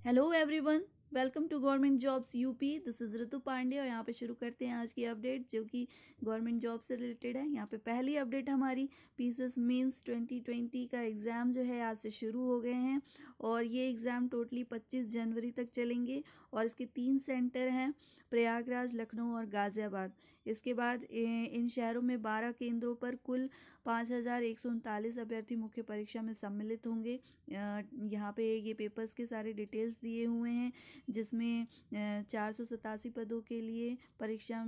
Hello everyone, welcome to government jobs UP. This is Ritu Pandey और यहाँ पे शुरू करते हैं आज की अपडेट जो कि गवर्नमेंट जॉब से रिलेटेड है। यहाँ पे पहली अपडेट हमारी पीसीएस मेंस 2020 का एग्ज़ाम जो है आज से शुरू हो गए हैं और ये एग्ज़ाम टोटली 25 जनवरी तक चलेंगे और इसके 3 सेंटर हैं, प्रयागराज, लखनऊ और गाज़ियाबाद। इसके बाद इन शहरों में 12 केंद्रों पर कुल 5139 अभ्यर्थी मुख्य परीक्षा में सम्मिलित होंगे। यहाँ पे ये पेपर्स के सारे डिटेल्स दिए हुए हैं जिसमें 487 पदों के लिए परीक्षा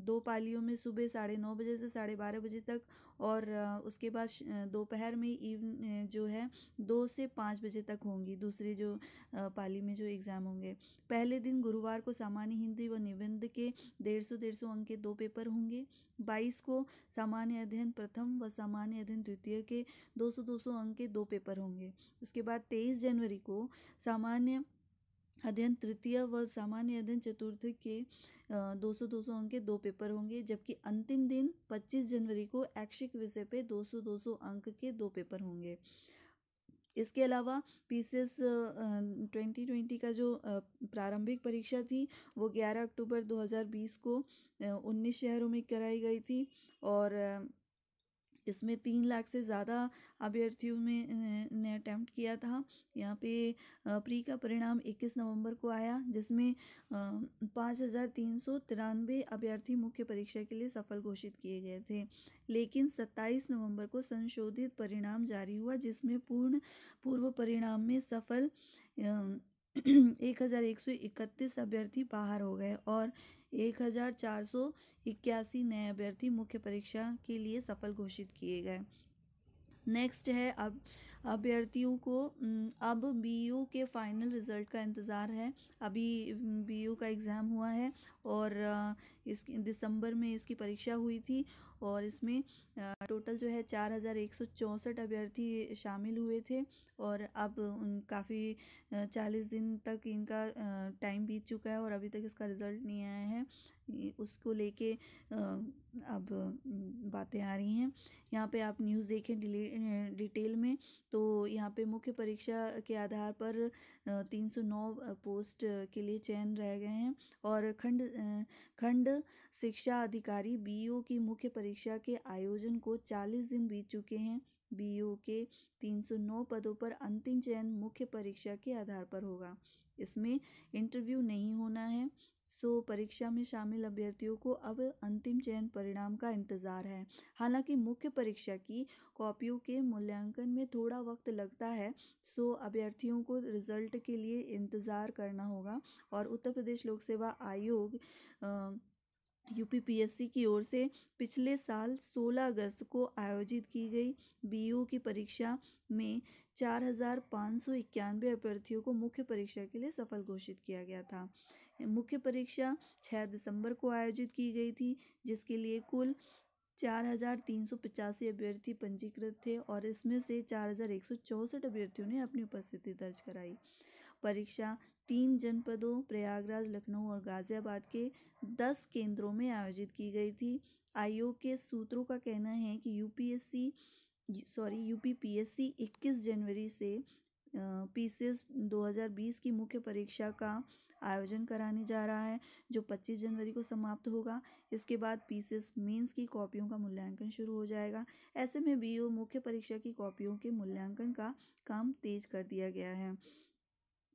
2 पालियों में सुबह 9:30 बजे से 12:30 बजे तक और उसके बाद दोपहर में जो है 2 से 5 बजे तक होंगी दूसरी जो पाली में जो एग्ज़ाम होंगे। पहले दिन गुरुवार को सामान्य हिंदी व निबंध के 150 अंक के 2 पेपर होंगे। 22 को सामान्य अध्ययन प्रथम व सामान्य अध्ययन द्वितीय के 200 अंक के 2 पेपर होंगे। उसके बाद 23 जनवरी को सामान्य अध्ययन तृतीय व सामान्य अध्ययन चतुर्थ के 200 अंक के 2 पेपर होंगे, जबकि अंतिम दिन 25 जनवरी को ऐच्छिक विषय पे 200 अंक के 2 पेपर होंगे। इसके अलावा पीसीएस 2020 का जो प्रारंभिक परीक्षा थी वो 11 अक्टूबर 2020 को 19 शहरों में कराई गई थी और इसमें 3 लाख से ज़्यादा अभ्यर्थियों ने अटैम्प्ट किया था। यहाँ पे प्री का परिणाम 21 नवंबर को आया जिसमें 5393 अभ्यर्थी मुख्य परीक्षा के लिए सफल घोषित किए गए थे, लेकिन 27 नवंबर को संशोधित परिणाम जारी हुआ जिसमें पूर्व परिणाम में सफल 1131 अभ्यर्थी बाहर हो गए और 1481 नए अभ्यर्थी मुख्य परीक्षा के लिए सफल घोषित किए गए। नेक्स्ट है अब अभ्यर्थियों को अब बीयू के फाइनल रिजल्ट का इंतज़ार है। अभी बीयू का एग्ज़ाम हुआ है और इस दिसंबर में इसकी परीक्षा हुई थी और इसमें टोटल जो है 4164 अभ्यर्थी शामिल हुए थे और अब काफ़ी 40 दिन तक इनका टाइम बीत चुका है और अभी तक इसका रिज़ल्ट नहीं आया है। उसको लेके अब बातें आ रही हैं। यहाँ पे आप न्यूज़ देखें डिटेल में तो यहाँ पे मुख्य परीक्षा के आधार पर 309 पोस्ट के लिए चयन रह गए हैं और खंड शिक्षा अधिकारी बीईओ की मुख्य परीक्षा के आयोजन को 40 दिन बीत चुके हैं। बीईओ के 309 पदों पर अंतिम चयन मुख्य परीक्षा के आधार पर होगा। इसमें इंटरव्यू नहीं होना है। परीक्षा में शामिल अभ्यर्थियों को अब अंतिम चयन परिणाम का इंतज़ार है। हालांकि मुख्य परीक्षा की कॉपियों के मूल्यांकन में थोड़ा वक्त लगता है, अभ्यर्थियों को रिजल्ट के लिए इंतज़ार करना होगा और उत्तर प्रदेश लोक सेवा आयोग यूपीपीएससी की ओर से पिछले साल 16 अगस्त को आयोजित की गई बीईओ की परीक्षा में 4591 अभ्यर्थियों को मुख्य परीक्षा के लिए सफल घोषित किया गया था। मुख्य परीक्षा 6 दिसंबर को आयोजित की गई थी जिसके लिए कुल 4385 अभ्यर्थी पंजीकृत थे और इसमें से 4164 अभ्यर्थियों ने अपनी उपस्थिति दर्ज कराई। परीक्षा 3 जनपदों प्रयागराज, लखनऊ और गाज़ियाबाद के 10 केंद्रों में आयोजित की गई थी। आयोग के सूत्रों का कहना है कि यूपीपीएससी 21 जनवरी से पीसीएस 2020 की मुख्य परीक्षा का आयोजन कराने जा रहा है जो 25 जनवरी को समाप्त होगा। इसके बाद पीसीएस मेंस की कॉपियों का मूल्यांकन शुरू हो जाएगा। ऐसे में बीईओ मुख्य परीक्षा की कॉपियों के मूल्यांकन का काम तेज कर दिया गया है।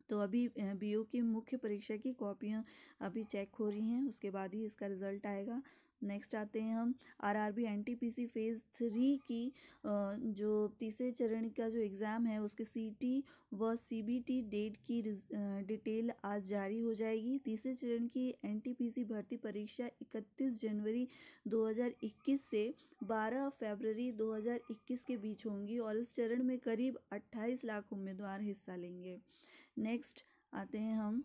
तो अभी बीईओ की मुख्य परीक्षा की कॉपियाँ अभी चेक हो रही हैं, उसके बाद ही इसका रिज़ल्ट आएगा। नेक्स्ट आते हैं हम आरआरबी एनटीपीसी फेज़ 3 की जो तीसरे चरण का जो एग्ज़ाम है उसके सीटी व सीबीटी डेट की डिटेल आज जारी हो जाएगी। तीसरे चरण की एनटीपीसी भर्ती परीक्षा 31 जनवरी 2021 से 12 फरवरी 2021 के बीच होंगी और इस चरण में करीब 28 लाख उम्मीदवार हिस्सा लेंगे। नेक्स्ट आते हैं हम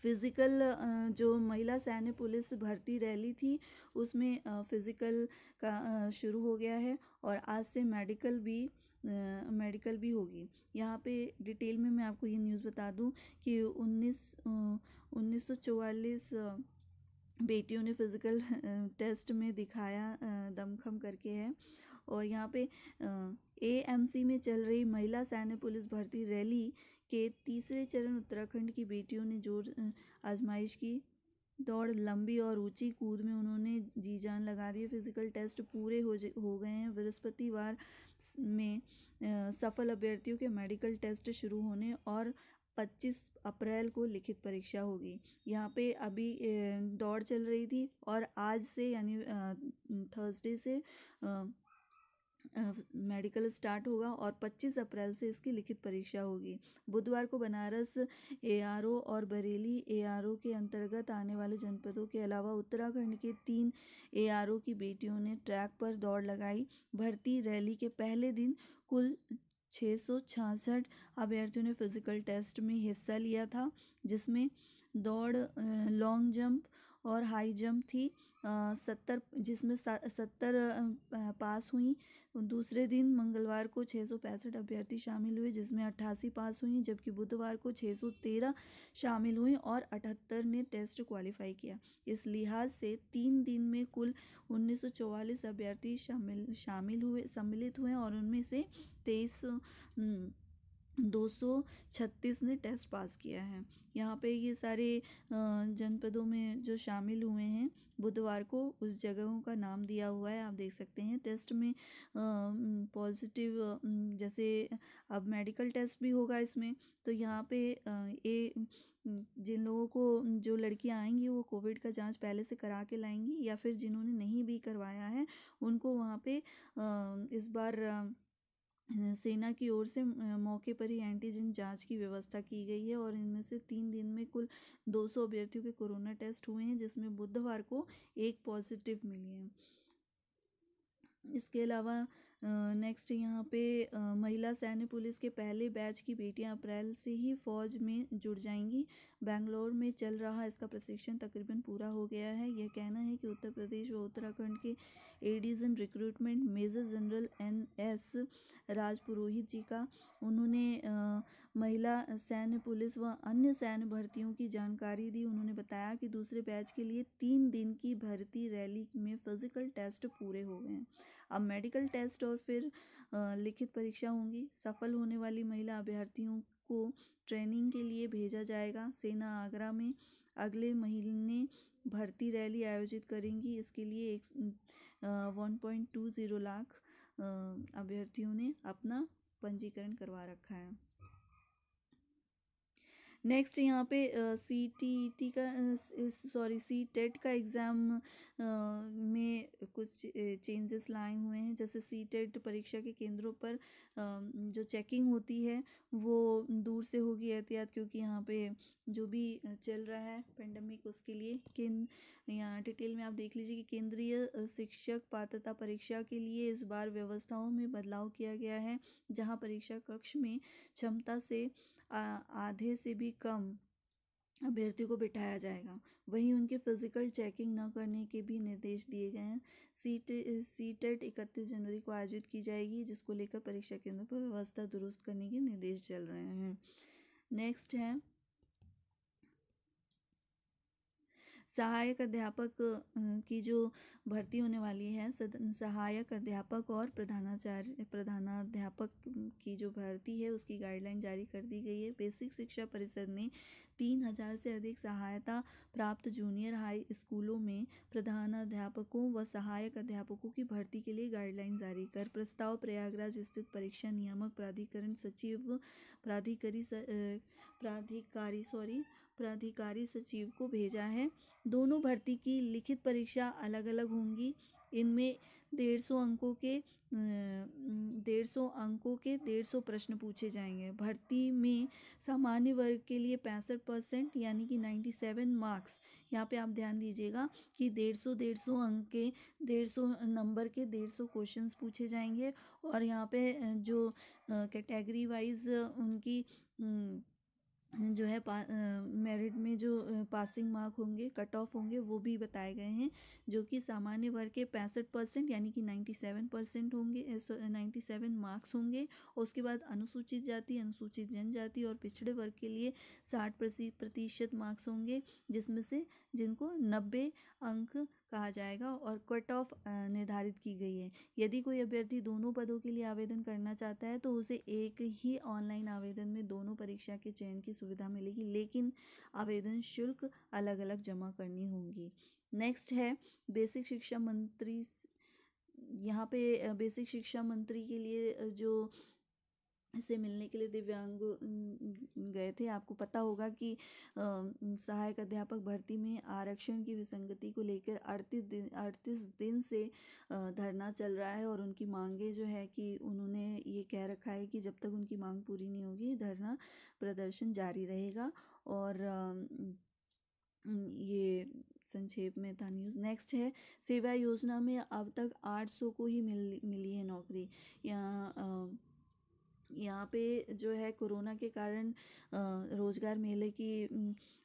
फिज़िकल जो महिला सैन्य पुलिस भर्ती रैली थी उसमें फ़िज़िकल का शुरू हो गया है और आज से मेडिकल भी होगी। यहाँ पे डिटेल में मैं आपको ये न्यूज़ बता दूँ कि 1944 बेटियों ने फ़िज़िकल टेस्ट में दिखाया दमखम करके है और यहाँ पे एएमसी में चल रही महिला सैन्य पुलिस भर्ती रैली के तीसरे चरण उत्तराखंड की बेटियों ने जोर आजमाइश की। दौड़, लंबी और ऊंची कूद में उन्होंने जी जान लगा दी। फिजिकल टेस्ट पूरे हो गए हैं। बृहस्पतिवार में सफल अभ्यर्थियों के मेडिकल टेस्ट शुरू होने और 25 अप्रैल को लिखित परीक्षा होगी। यहाँ पे अभी दौड़ चल रही थी और आज से यानी थर्सडे से मेडिकल स्टार्ट होगा और 25 अप्रैल से इसकी लिखित परीक्षा होगी। बुधवार को बनारस एआरओ और बरेली एआरओ के अंतर्गत आने वाले जनपदों के अलावा उत्तराखंड के 3 एआरओ की बेटियों ने ट्रैक पर दौड़ लगाई। भर्ती रैली के पहले दिन कुल 666 अभ्यर्थियों ने फिजिकल टेस्ट में हिस्सा लिया था, जिसमें दौड़, लॉन्ग जंप और हाई जंप थी। 70 पास हुई। दूसरे दिन मंगलवार को 665 अभ्यर्थी शामिल हुए, जिसमें 88 पास हुई, जबकि बुधवार को 613 शामिल हुई और 78 ने टेस्ट क्वालिफाई किया। इस लिहाज से 3 दिन में कुल 1944 अभ्यर्थी सम्मिलित हुए और उनमें से 236 ने टेस्ट पास किया है। यहाँ पे ये सारे जनपदों में जो शामिल हुए हैं, बुधवार को उस जगहों का नाम दिया हुआ है, आप देख सकते हैं। टेस्ट में पॉजिटिव, जैसे अब मेडिकल टेस्ट भी होगा इसमें, तो यहाँ पे जिन लोगों को, जो लड़कियां आएंगी वो कोविड का जांच पहले से करा के लाएंगी, या फिर जिन्होंने नहीं भी करवाया है उनको वहाँ पे इस बार सेना की ओर से मौके पर ही एंटीजन जांच की व्यवस्था की गई है और इनमें से 3 दिन में कुल 200 अभ्यर्थियों के कोरोना टेस्ट हुए हैं, जिसमें बुधवार को एक पॉजिटिव मिली है। इसके अलावा नेक्स्ट यहाँ पे महिला सैन्य पुलिस के पहले बैच की बेटियां अप्रैल से ही फौज में जुड़ जाएंगी। बेंगलोर में चल रहा इसका प्रशिक्षण तकरीबन पूरा हो गया है। यह कहना है कि उत्तर प्रदेश व उत्तराखंड के ADG in recruitment major general NS Rajpurohit ji का। उन्होंने महिला सैन्य पुलिस व अन्य सैन्य भर्तियों की जानकारी दी। उन्होंने बताया कि दूसरे बैच के लिए 3 दिन की भर्ती रैली में फिजिकल टेस्ट पूरे हो गए हैं। अब मेडिकल टेस्ट और फिर लिखित परीक्षा होंगी। सफल होने वाली महिला अभ्यर्थियों को ट्रेनिंग के लिए भेजा जाएगा। सेना आगरा में अगले महीने भर्ती रैली आयोजित करेंगी। इसके लिए 1.20 लाख अभ्यर्थियों ने अपना पंजीकरण करवा रखा है। नेक्स्ट यहाँ पे CTET का CTET का एग्ज़ाम में कुछ चेंजेस लाए हुए हैं। जैसे CTET परीक्षा के केंद्रों पर जो चेकिंग होती है वो दूर से होगी एहतियात, क्योंकि यहाँ पे जो भी चल रहा है पेंडेमिक, उसके लिए यहाँ डिटेल में आप देख लीजिए कि केंद्रीय शिक्षक पात्रता परीक्षा के लिए इस बार व्यवस्थाओं में बदलाव किया गया है, जहाँ परीक्षा कक्ष में क्षमता से आधे से भी कम अभ्यर्थियों को बिठाया जाएगा। वहीं उनकी फिजिकल चेकिंग न करने के भी निर्देश दिए गए हैं। CTET 31 जनवरी को आयोजित की जाएगी, जिसको लेकर परीक्षा केंद्र पर व्यवस्था दुरुस्त करने के निर्देश चल रहे हैं। नेक्स्ट है सहायक अध्यापक की जो भर्ती होने वाली है। सहायक अध्यापक और प्रधानाध्यापक की जो भर्ती है उसकी गाइडलाइन जारी कर दी गई है। बेसिक शिक्षा परिषद ने 3000 से अधिक सहायता प्राप्त जूनियर हाई स्कूलों में प्रधानाध्यापकों व सहायक अध्यापकों की भर्ती के लिए गाइडलाइन जारी कर प्रस्ताव प्रयागराज स्थित परीक्षा नियामक प्राधिकारी सचिव को भेजा है। दोनों भर्ती की लिखित परीक्षा अलग अलग होंगी। इनमें 150 अंकों के 150 प्रश्न पूछे जाएंगे। भर्ती में सामान्य वर्ग के लिए 65% यानी कि 97 मार्क्स। यहाँ पे आप ध्यान दीजिएगा कि 150 अंक के 150 नंबर के 150 क्वेश्चंस पूछे जाएंगे और यहाँ पे जो कैटेगरी वाइज उनकी जो है मेरिट में जो पासिंग मार्क होंगे, कट ऑफ होंगे, वो भी बताए गए हैं, जो कि सामान्य वर्ग के 65% यानी कि 97% होंगे, 97 मार्क्स होंगे। और उसके बाद अनुसूचित जाति, अनुसूचित जनजाति और पिछड़े वर्ग के लिए 60% मार्क्स होंगे, जिसमें से जिनको 90 अंक कहा जाएगा और कट ऑफ निर्धारित की गई है। यदि कोई अभ्यर्थी दोनों पदों के लिए आवेदन करना चाहता है तो उसे एक ही ऑनलाइन आवेदन में दोनों परीक्षा के चयन की सुविधा मिलेगी, लेकिन आवेदन शुल्क अलग अलग जमा करनी होगी। नेक्स्ट है बेसिक शिक्षा मंत्री। यहाँ पे बेसिक शिक्षा मंत्री के लिए जो से मिलने के लिए दिव्यांग गए थे। आपको पता होगा कि सहायक अध्यापक भर्ती में आरक्षण की विसंगति को लेकर 38 दिन से धरना चल रहा है और उनकी मांगे जो है कि उन्होंने ये कह रखा है कि जब तक उनकी मांग पूरी नहीं होगी धरना प्रदर्शन जारी रहेगा। और ये संक्षेप में था न्यूज़। नेक्स्ट है सेवा योजना में अब तक 800 को ही मिली है नौकरी। यहाँ पे जो है कोरोना के कारण रोजगार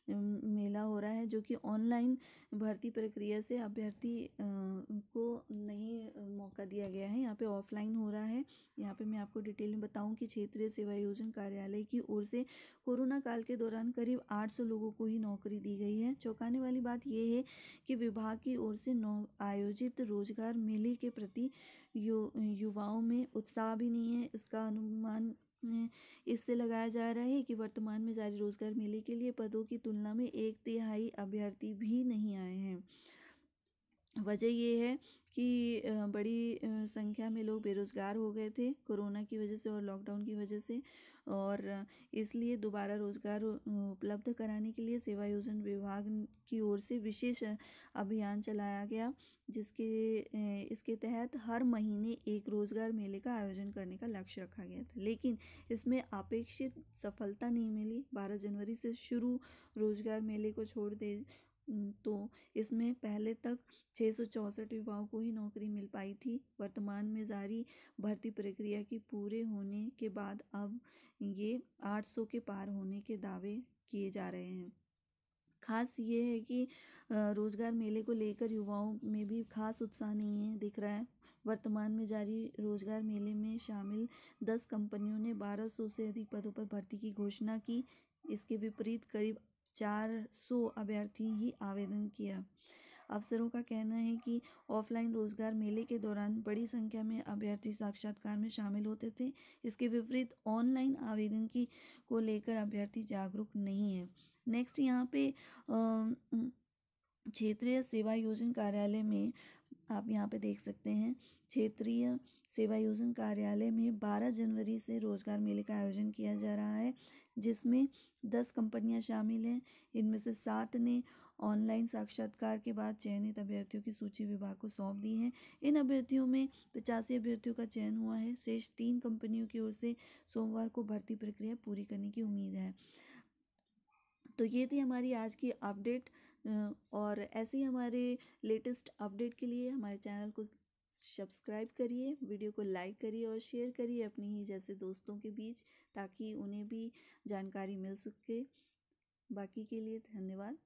मेला हो रहा है, जो कि ऑनलाइन भर्ती प्रक्रिया से अभ्यर्थी को नहीं मौका दिया गया है। यहाँ पे ऑफलाइन हो रहा है। यहाँ पे मैं आपको डिटेल में बताऊं कि क्षेत्रीय सेवा योजना कार्यालय की ओर से कोरोना काल के दौरान करीब 800 लोगों को ही नौकरी दी गई है। चौंकाने वाली बात यह है कि विभाग की ओर से आयोजित रोजगार मेले के प्रति युवाओं में उत्साह भी नहीं है। इसका अनुमान इससे लगाया जा रहा है कि वर्तमान में जारी रोजगार मेले के लिए पदों की तुलना में 1/3 अभ्यर्थी भी नहीं आए हैं। वजह ये है कि बड़ी संख्या में लोग बेरोजगार हो गए थे कोरोना की वजह से और लॉकडाउन की वजह से, और इसलिए दोबारा रोजगार उपलब्ध कराने के लिए सेवा योजना विभाग की ओर से विशेष अभियान चलाया गया, इसके तहत हर महीने एक रोजगार मेले का आयोजन करने का लक्ष्य रखा गया था, लेकिन इसमें अपेक्षित सफलता नहीं मिली। 12 जनवरी से शुरू रोजगार मेले को छोड़ दे तो इसमें पहले तक 664 युवाओं को ही नौकरी मिल पाई थी। वर्तमान में जारी भर्ती प्रक्रिया की पूरे होने के बाद अब ये 800 के पार होने के दावे किए जा रहे हैं। खास ये है कि रोजगार मेले को लेकर युवाओं में भी खास उत्साह नहीं है दिख रहा है। वर्तमान में जारी रोजगार मेले में शामिल 10 कंपनियों ने 1200 से अधिक पदों पर भर्ती की घोषणा की। इसके विपरीत करीब 400 अभ्यर्थी ही आवेदन किया। अफसरों का कहना है कि ऑफलाइन रोजगार मेले के दौरान बड़ी संख्या में अभ्यर्थी साक्षात्कार में शामिल होते थे। इसके विपरीत ऑनलाइन आवेदन को लेकर अभ्यर्थी जागरूक नहीं है। नेक्स्ट यहाँ पे क्षेत्रीय सेवा योजना कार्यालय में आप यहाँ पे देख सकते हैं, क्षेत्रीय सेवा योजना कार्यालय में 12 जनवरी से रोजगार मेले का आयोजन किया जा रहा है, जिसमें 10 कंपनियां शामिल हैं। इनमें से 7 ने ऑनलाइन साक्षात्कार के बाद चयनित अभ्यर्थियों की सूची विभाग को सौंप दी है। इन अभ्यर्थियों में 85 अभ्यर्थियों का चयन हुआ है। शेष 3 कंपनियों की ओर से सोमवार को भर्ती प्रक्रिया पूरी करने की उम्मीद है। तो ये थी हमारी आज की अपडेट, और ऐसे ही हमारे लेटेस्ट अपडेट के लिए हमारे चैनल को सब्सक्राइब करिए, वीडियो को लाइक करिए और शेयर करिए अपने ही जैसे दोस्तों के बीच, ताकि उन्हें भी जानकारी मिल सके। बाकी के लिए धन्यवाद।